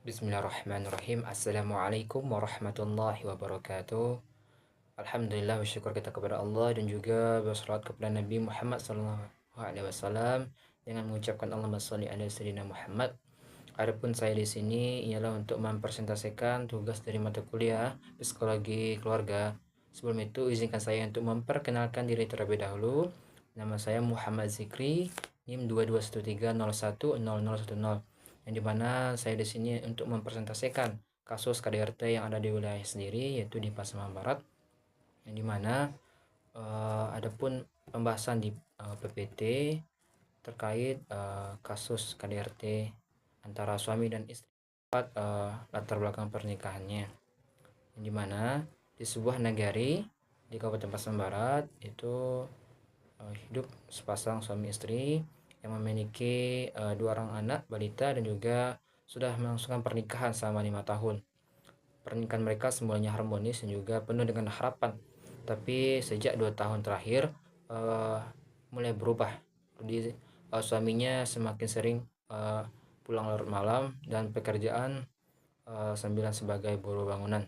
Bismillahirrahmanirrahim. Assalamualaikum warahmatullahi wabarakatuh. Alhamdulillah, bersyukur kita kepada Allah dan juga bersalawat kepada Nabi Muhammad SAW dengan mengucapkan Allahumma sholli ala sayyidina Muhammad. Adapun saya di sini ialah untuk mempresentasikan tugas dari mata kuliah Psikologi Keluarga. Sebelum itu izinkan saya untuk memperkenalkan diri terlebih dahulu. Nama saya Muhammad Zikri, NIM 2213010010, yang dimana saya di sini untuk mempresentasikan kasus KDRT yang ada di wilayah sendiri, yaitu di Pasaman Barat, yang dimana adapun pembahasan di PPT terkait kasus KDRT antara suami dan istri, latar belakang pernikahannya, yang dimana di sebuah nagari di Kabupaten Pasaman Barat itu hidup sepasang suami istri yang memiliki 2 orang anak balita dan juga sudah melangsungkan pernikahan selama 5 tahun. Pernikahan mereka semuanya harmonis dan juga penuh dengan harapan. Tapi sejak 2 tahun terakhir mulai berubah. Jadi suaminya semakin sering pulang larut malam dan pekerjaan sambilan sebagai buruh bangunan,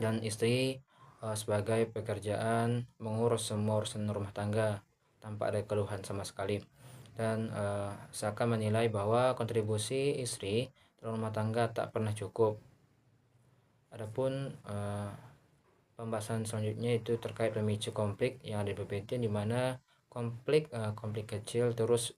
dan istri sebagai pekerjaan mengurus semua urusan rumah tangga tanpa ada keluhan sama sekali. Dan seakan menilai bahwa kontribusi istri dalam rumah tangga tak pernah cukup. Adapun pembahasan selanjutnya itu terkait pemicu konflik yang ada di PPT, di mana konflik kecil terus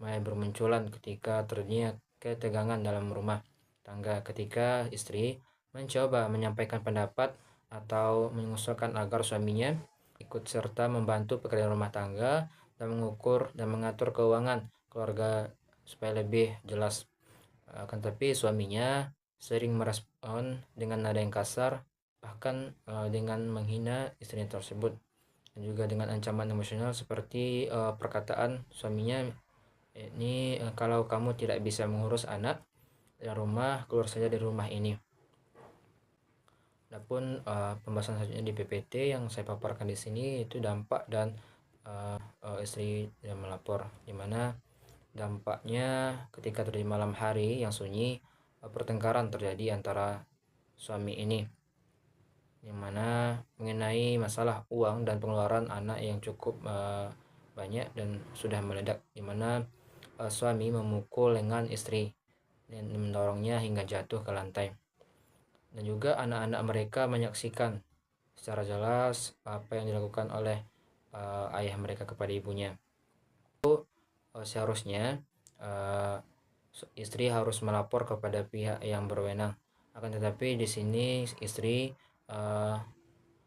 mulai bermunculan ketika terjadinya ketegangan dalam rumah tangga, ketika istri mencoba menyampaikan pendapat atau mengusulkan agar suaminya ikut serta membantu pekerjaan rumah tangga dan mengukur dan mengatur keuangan keluarga supaya lebih jelas. Akan tetapi suaminya sering merespon dengan nada yang kasar, bahkan dengan menghina istri tersebut, dan juga dengan ancaman emosional seperti perkataan suaminya, ini kalau kamu tidak bisa mengurus anak dan rumah, keluar saja dari rumah ini. Adapun pembahasan selanjutnya di PPT yang saya paparkan di sini itu dampak dan istri yang melapor, di mana dampaknya ketika terjadi malam hari yang sunyi, pertengkaran terjadi antara suami ini, yang mana mengenai masalah uang dan pengeluaran anak yang cukup banyak dan sudah meledak, di mana suami memukul lengan istri dan mendorongnya hingga jatuh ke lantai. Dan juga anak-anak mereka menyaksikan secara jelas apa yang dilakukan oleh ayah mereka kepada ibunya. Seharusnya istri harus melapor kepada pihak yang berwenang. Akan tetapi di sini istri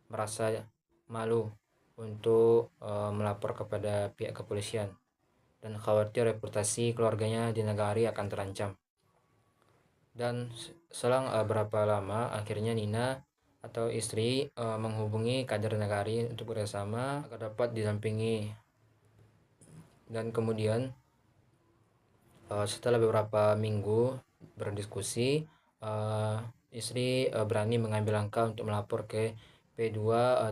merasa malu untuk melapor kepada pihak kepolisian dan khawatir reputasi keluarganya di negari akan terancam. Dan selang berapa lama akhirnya Nina atau istri menghubungi kader negari untuk bekerjasama agar dapat didampingi. Dan kemudian setelah beberapa minggu berdiskusi, istri berani mengambil langkah untuk melapor ke P2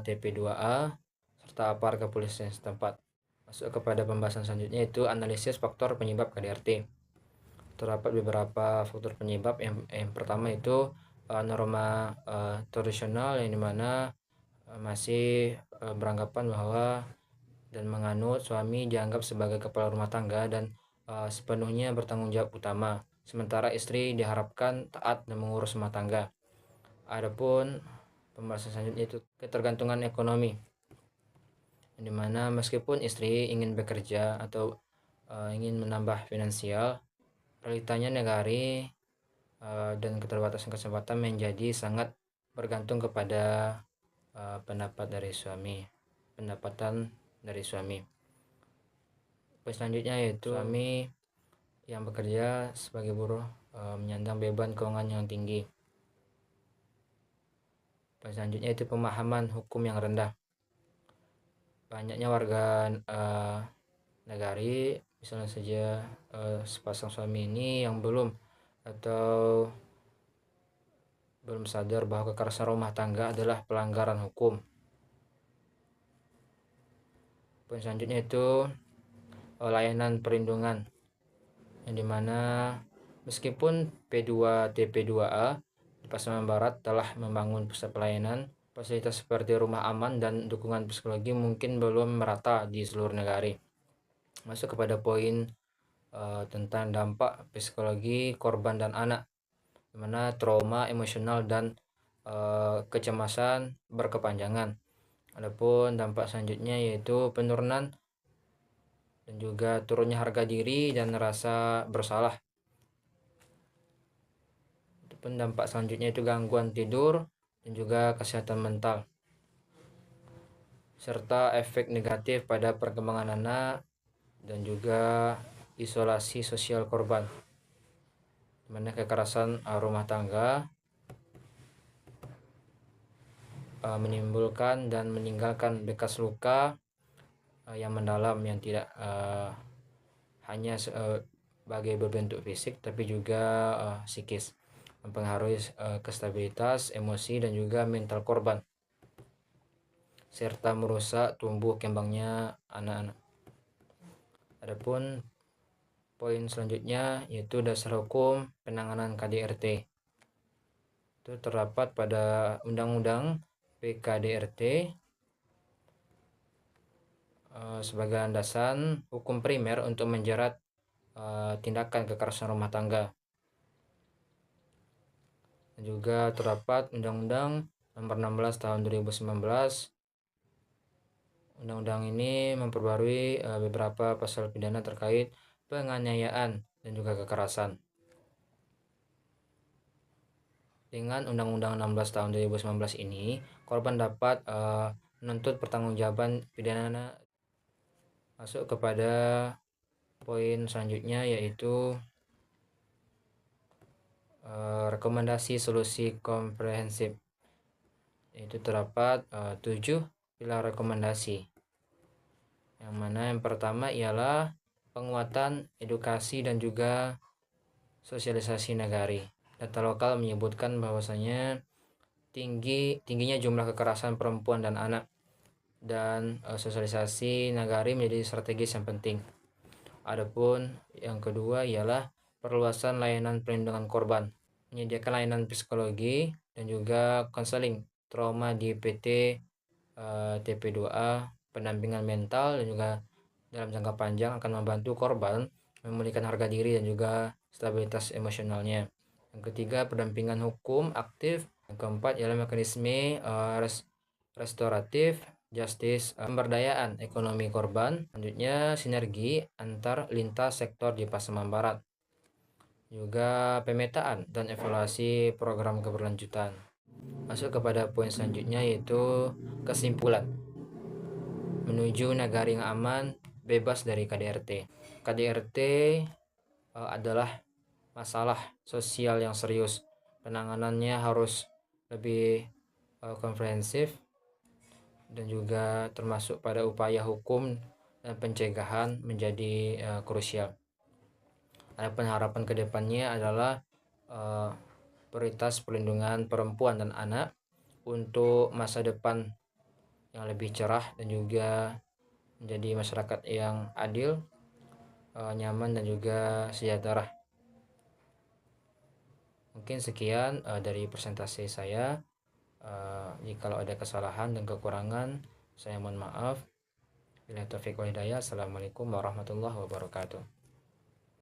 TP2A serta aparat kepolisian setempat. Masuk kepada pembahasan selanjutnya, yaitu analisis faktor penyebab KDRT. Terdapat beberapa faktor penyebab. Yang pertama itu norma tradisional, yang dimana masih beranggapan bahwa dan menganut suami dianggap sebagai kepala rumah tangga dan sepenuhnya bertanggung jawab utama, sementara istri diharapkan taat dan mengurus rumah tangga. Adapun pembahasan selanjutnya itu ketergantungan ekonomi, yang dimana meskipun istri ingin bekerja atau ingin menambah finansial, realitanya negari dan keterbatasan kesempatan menjadi sangat bergantung kepada pendapatan dari suami. Selanjutnya yaitu suami yang bekerja sebagai buruh menyandang beban keuangan yang tinggi. Selanjutnya itu pemahaman hukum yang rendah. Banyaknya warga negari, misalnya saja sepasang suami ini yang belum sadar bahwa kekerasan rumah tangga adalah pelanggaran hukum. Poin selanjutnya itu layanan perlindungan, yang dimana Meskipun P2TP2A di Pasaman Barat telah membangun pusat pelayanan, fasilitas seperti rumah aman dan dukungan psikologi mungkin belum merata di seluruh negara. Masuk kepada poin tentang dampak psikologi korban dan anak, di mana trauma emosional dan kecemasan berkepanjangan. Adapun dampak selanjutnya yaitu penurunan dan juga turunnya harga diri dan rasa bersalah. Adapun dampak selanjutnya itu gangguan tidur dan juga kesehatan mental, serta efek negatif pada perkembangan anak dan juga isolasi sosial korban, di mana kekerasan rumah tangga menimbulkan dan meninggalkan bekas luka yang mendalam yang tidak hanya sebagai berbentuk fisik tapi juga psikis, mempengaruhi kestabilitas emosi dan juga mental korban, serta merusak tumbuh kembangnya anak-anak. Adapun poin selanjutnya yaitu dasar hukum penanganan KDRT. Itu terdapat pada Undang-Undang PKDRT sebagai landasan hukum primer untuk menjerat tindakan kekerasan rumah tangga. Dan juga terdapat Undang-Undang Nomor 16 Tahun 2019. Undang-undang ini memperbarui beberapa pasal pidana terkait penganiayaan dan juga kekerasan. Dengan Undang-Undang 16 Tahun 2019 ini, korban dapat menuntut pertanggungjawaban pidana. Masuk kepada poin selanjutnya yaitu rekomendasi solusi komprehensif. Itu terdapat 7 pilar rekomendasi, yang mana yang pertama ialah penguatan edukasi dan juga sosialisasi nagari. Data lokal menyebutkan bahwasanya tingginya jumlah kekerasan perempuan dan anak, dan sosialisasi nagari menjadi strategis yang penting. Adapun yang kedua ialah perluasan layanan perlindungan korban, menyediakan layanan psikologi dan juga konseling trauma di PT TP2A, pendampingan mental dan juga dalam jangka panjang akan membantu korban memulihkan harga diri dan juga stabilitas emosionalnya. Yang ketiga, pendampingan hukum aktif. Yang keempat ialah mekanisme restoratif justice, pemberdayaan ekonomi korban. Selanjutnya, sinergi antar lintas sektor di Pasaman Barat. Juga pemetaan dan evaluasi program keberlanjutan. Masuk kepada poin selanjutnya yaitu kesimpulan. Menuju negara yang aman, bebas dari KDRT. KDRT adalah masalah sosial yang serius. Penanganannya harus lebih komprehensif dan juga termasuk pada upaya hukum dan pencegahan menjadi krusial. Adapun harapan kedepannya adalah prioritas perlindungan perempuan dan anak untuk masa depan yang lebih cerah dan juga menjadi masyarakat yang adil, nyaman dan juga sejahtera. Mungkin sekian dari presentasi saya. Jika ada kesalahan dan kekurangan, saya mohon maaf. Bila taufiq wal hidayah. Assalamualaikum warahmatullahi wabarakatuh.